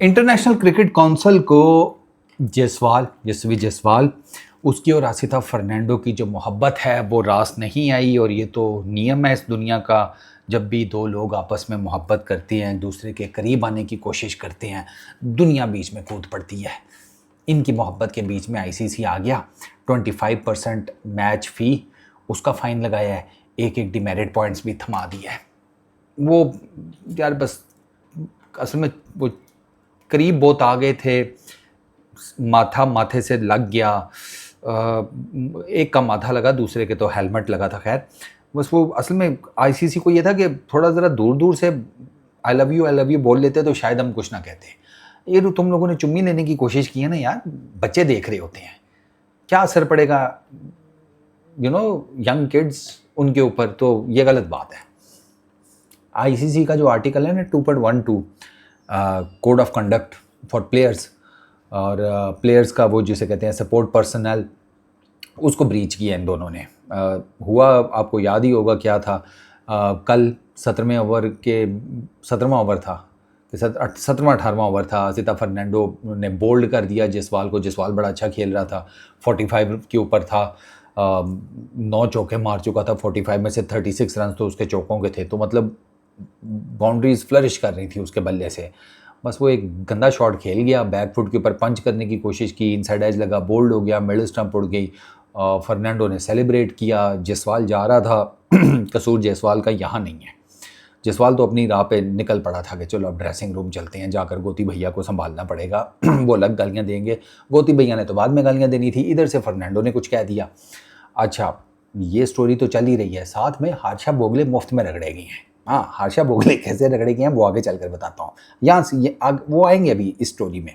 International cricket council को जायसवाल, यशस्वी जायसवाल, उसकी और आसिता फर्नांडो की जो मोहब्बत है वो रास नहीं आई। और ये तो नियम है इस दुनिया का, जब भी दो लोग आपस में मोहब्बत करते हैं, दूसरे के करीब आने की कोशिश करते हैं, दुनिया बीच में कूद पड़ती है। इनकी मोहब्बत के बीच में आईसीसी आ गया, 25% मैच फ़ी उसका फ़ाइन लगाया है, एक एक डिमेरिट पॉइंट्स भी थमा दिया है। वो यार बस असल में वो करीब बहुत आ गए थे, माथा माथे से लग गया। एक का माथा लगा, दूसरे के तो हेलमेट लगा था। खैर बस वो असल में आईसीसी को ये था कि थोड़ा ज़रा दूर दूर से आई लव यू बोल लेते तो शायद हम कुछ ना कहते। ये तो तुम लोगों ने चुम्मी लेने की कोशिश की है ना यार, बच्चे देख रहे होते हैं, क्या असर पड़ेगा यंग किड्स उनके ऊपर, तो ये गलत बात है। आईसीसी का जो आर्टिकल है ना 2.12 code of conduct for players, और प्लेयर्स का वो जिसे कहते हैं सपोर्ट पर्सनल, उसको ब्रीच किया इन दोनों ने। हुआ आपको याद ही होगा क्या था, कल 17वें ओवर के 17वां ओवर था कि 17वां 18वां ओवर था, आसिता फर्नांडो ने बोल्ड कर दिया जायसवाल को। जायसवाल बड़ा अच्छा खेल रहा था, 45 के ऊपर था, 9 चौके मार चुका था, 45 में से 36 रन तो उसके चौकों के थे, तो मतलब बाउंड्रीज फ्लरिश कर रही थी उसके बल्ले से। बस वो एक गंदा शॉट खेल गया, बैक फुट के ऊपर पंच करने की कोशिश की, इनसाइड एज लगा, बोल्ड हो गया, मिडल स्टंप उड़ गई। फर्नांडो ने सेलिब्रेट किया, जायसवाल जा रहा था। कसूर जायसवाल का यहाँ नहीं है। जायसवाल तो अपनी राह पे निकल पड़ा था कि चलो अब ड्रेसिंग रूम चलते हैं, जाकर गोती भैया को संभालना पड़ेगा। वो अलग गालियाँ देंगे, गोती भैया ने तो बाद में गालियाँ देनी थी, इधर से फर्नांडो ने कुछ कह दिया। अच्छा, ये स्टोरी तो चल ही रही है, साथ में हादशा बोगले मुफ्त में रगड़े गए हैं। हाँ, हादशा बोगले कैसे रगड़े गए हैं वो आगे चलकर बताता हूँ, यहाँ से ये वो आएंगे अभी इस स्टोरी में।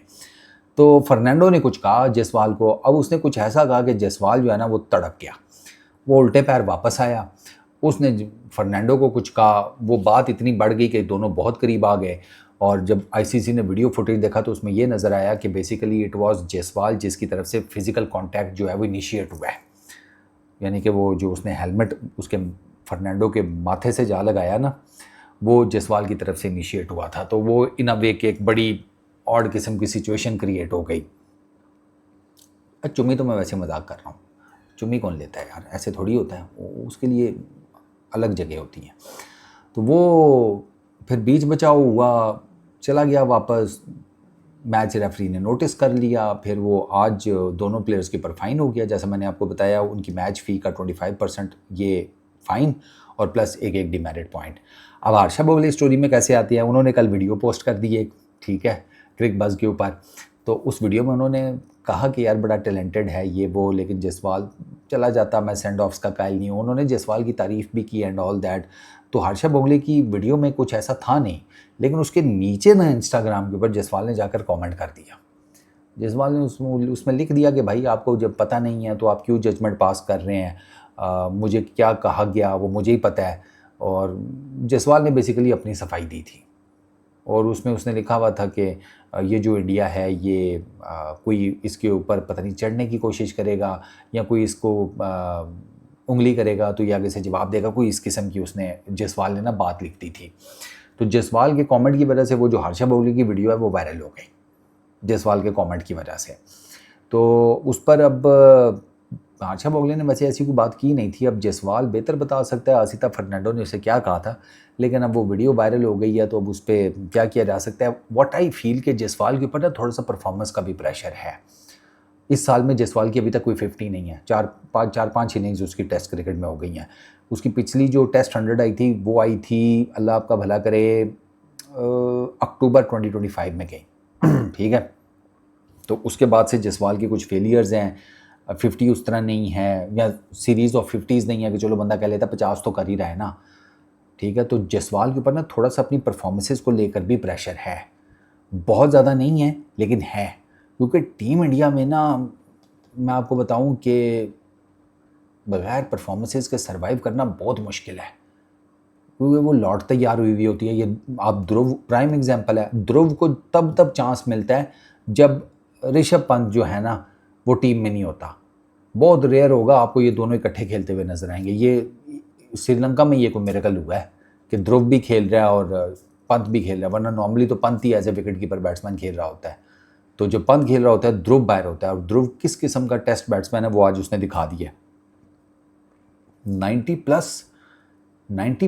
तो फर्नांडो ने कुछ कहा जायसवाल को, अब उसने कुछ ऐसा कहा कि जायसवाल जो है ना वो तड़प गया, वो उल्टे पैर वापस आया। उसने फर्नांडो को कुछ कहा, वो बात इतनी बढ़ गई कि दोनों बहुत करीब आ गए। और जब आईसीसी ने वीडियो फुटेज देखा तो उसमें ये नज़र आया कि बेसिकली इट वाज जायसवाल जिसकी तरफ से फिजिकल कांटेक्ट जो है वो इनिशिएट हुआ है, यानी कि वो जो उसने हेलमेट उसके फर्नांडो के माथे से जा लगाया ना, वो जायसवाल की तरफ से इनिशिएट हुआ था। तो वो इन अ वे कि एक बड़ी ऑड किस्म की सिचुएशन क्रिएट हो गई। चुम्मी तो मैं वैसे मजाक कर रहा हूँ, चुम्मी कौन लेता है यार, ऐसे थोड़ी होता है, उसके लिए अलग जगह होती हैं। तो वो फिर बीच बचाव हुआ, चला गया वापस, मैच रेफरी ने नोटिस कर लिया। फिर वो आज दोनों प्लेयर्स के ऊपर फ़ाइन हो गया, जैसा मैंने आपको बताया, उनकी मैच फ़ी का 25% ये फ़ाइन और प्लस एक एक डिमेरिट पॉइंट। अब हर्षा भोगले स्टोरी में कैसे आती है, उन्होंने कल वीडियो पोस्ट कर दी एक, ठीक है, क्रिक बज़ के ऊपर। तो उस वीडियो में उन्होंने कहा कि यार बड़ा टैलेंटेड है ये वो, लेकिन जायसवाल चला जाता, मैं सेंड ऑफ्स का कायल नहीं हूँ। उन्होंने जायसवाल की तारीफ़ भी की एंड ऑल दैट। तो हर्षा भोगले की वीडियो में कुछ ऐसा था नहीं, लेकिन उसके नीचे ना इंस्टाग्राम के ऊपर जायसवाल ने जाकर कमेंट कर दिया। जायसवाल ने उसमें लिख दिया कि भाई आपको जब पता नहीं है तो आप क्यों जजमेंट पास कर रहे हैं, मुझे क्या कहा गया वो मुझे ही पता है। और जायसवाल ने बेसिकली अपनी सफाई दी थी, और उसमें उसने लिखा हुआ था कि ये जो इंडिया है ये कोई इसके ऊपर पता नहीं चढ़ने की कोशिश करेगा या कोई इसको उंगली करेगा तो ये आगे से जवाब देगा, कोई इस किस्म की उसने जायसवाल ने ना बात लिख दी थी। तो जायसवाल के कमेंट की वजह से वो जो हर्षा भोगले की वीडियो है वो वायरल हो गई, जायसवाल के कमेंट की वजह से। तो उस पर अब हर्षा भोगले ने वैसे ऐसी कोई बात की नहीं थी, अब जायसवाल बेहतर बता सकता है आसिता फर्नांडो ने उसे क्या कहा था, लेकिन अब वो वीडियो वायरल हो गई है तो अब उस पर क्या किया जा सकता है। व्हाट आई फील कि जायसवाल के ऊपर ना थोड़ा सा परफॉर्मेंस का भी प्रेशर है। इस साल में जायसवाल की अभी तक कोई 50 नहीं है, चार पाँच इनिंग्स उसकी टेस्ट क्रिकेट में हो गई हैं। उसकी पिछली जो टेस्ट 100 आई थी वो आई थी, अल्लाह आपका भला करे, अक्टूबर 2025 में गई। ठीक है, तो उसके बाद से जायसवाल की कुछ फेलियर्स हैं, 50 उस तरह नहीं है, या सीरीज़ ऑफ 50s नहीं है कि चलो बंदा कह लेता 50 तो कर ही रहा है ना। ठीक है, तो जायसवाल के ऊपर ना थोड़ा सा अपनी परफॉर्मेंसेस को लेकर भी प्रेशर है, बहुत ज़्यादा नहीं है लेकिन है, क्योंकि टीम इंडिया में ना मैं आपको बताऊं कि बगैर परफॉर्मेंसेस के सरवाइव करना बहुत मुश्किल है, क्योंकि वो लौट तैयार हुई होती है। ये आप ध्रुव प्राइम एग्जांपल है, ध्रुव को तब चांस मिलता है जब ऋषभ पंत जो है ना वो टीम में नहीं होता। बहुत रेयर होगा आपको ये दोनों इकट्ठे खेलते हुए नजर आएंगे। ये श्रीलंका में ये कोई मिरेकल हुआ है कि ध्रुव भी खेल रहा है और पंत भी खेल रहा है, वरना नॉर्मली तो पंत ही as a wicket keeper batsman खेल रहा होता है। तो जो पंत खेल रहा होता है ध्रुव बाहर होता है, और ध्रुव किस किस्म का टेस्ट बैट्समैन है वो आज उसने दिखा दिया। 90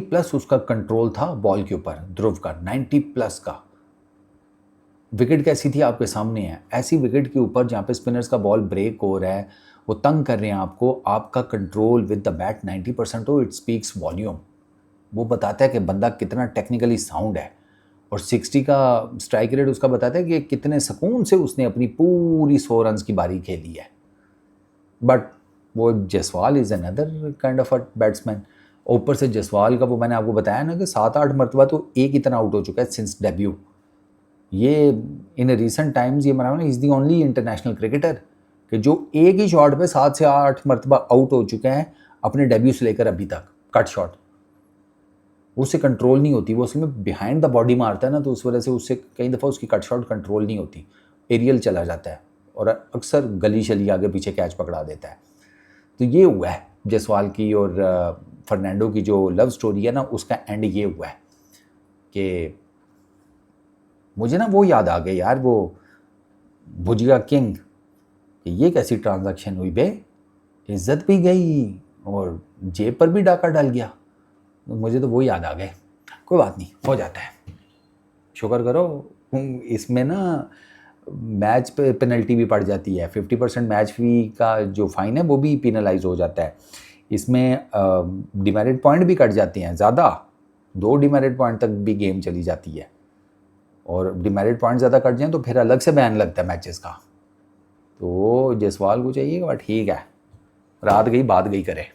प्लस उसका कंट्रोल था बॉल के ऊपर, ध्रुव का 90 प्लस का। विकेट कैसी थी आपके सामने है, ऐसी विकेट के ऊपर जहाँ पे स्पिनर्स का बॉल ब्रेक हो रहा है, वो तंग कर रहे हैं आपको, आपका कंट्रोल विद द बैट 90% हो, इट स्पीक्स वॉल्यूम। वो बताता है कि बंदा कितना टेक्निकली साउंड है। और 60 का स्ट्राइक रेट उसका बताता है कि कितने सुकून से उसने अपनी पूरी 100 रन की बारी खेली है। बट वो Jaiswal is another kind of a batsman. ऊपर से जयसवाल का वो मैंने आपको बताया ना कि 7-8 मरतबा तो एक ही तरह आउट हो चुका है सिंस डेब्यू। ये इन रिसेंट टाइम्स ये मना is the only international cricketer कि जो एक ही शॉट पे 7 से 8 मरतबा आउट हो चुके हैं अपने डेब्यू से लेकर अभी तक। कट शॉट उससे कंट्रोल नहीं होती, वो असल में बिहाइंड द बॉडी मारता है ना, तो उस वजह से उससे कई दफ़ा उसकी कट शॉट कंट्रोल नहीं होती, एरियल चला जाता है और अक्सर गली शली आगे पीछे कैच पकड़ा देता है। तो ये हुआ है जयसवाल की और फर्नांडो की जो लव स्टोरी है ना, उसका एंड ये हुआ है कि मुझे ना वो याद आ गए यार, वो भुजिया किंग, कि ये कैसी ट्रांजैक्शन हुई बे, इज्जत भी गई और जेब पर भी डाका डल गया। मुझे तो वो याद आ गए। कोई बात नहीं, हो जाता है, शुक्र करो। इसमें ना मैच पे पेनल्टी भी पड़ जाती है, 50% मैच फी का जो फ़ाइन है वो भी पेनलाइज हो जाता है। इसमें डिमेरिट पॉइंट भी कट जाते हैं, ज़्यादा 2 डिमेरिट पॉइंट तक भी गेम चली जाती है, और डिमेरिट पॉइंट ज़्यादा कट जाएँ तो फिर अलग से बैन लगता है मैचेस का। तो जयसवाल को चाहिए, बट ठीक है, रात गई बात गई करे।